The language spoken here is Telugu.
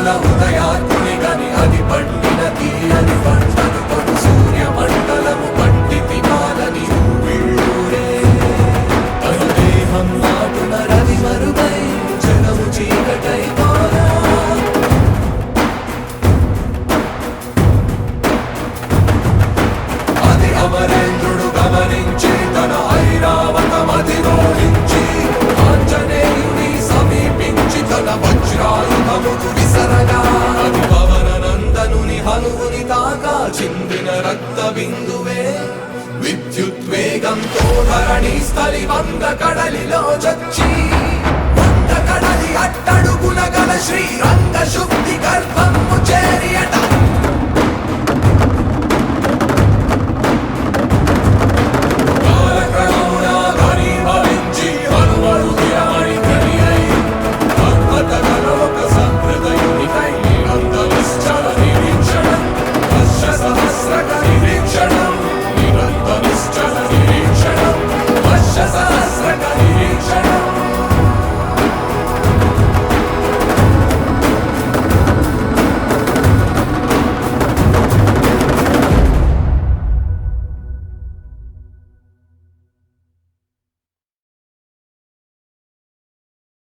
కుల ఉదయాత్ముని గని అది పండిన తీయని పంటను కొడు సూర్య మండలము పట్టి తినాలని వీళ్ళూరే తను దేహం నాటున రవి మరుగై జగము చీకటై పోరా అది అమరేంద్రుడు గమనించి తన ఐరావతమది రోడించి ఆంజనేయుని సమీపించి తన వజ్రాయుధమును విసరగా అది పవన నందనుని హనువుని తాకా చిందిన రక్త బిందువే విద్యుద్వేగంతో ధరణి స్థలి వంగ కడలిలో చచ్చి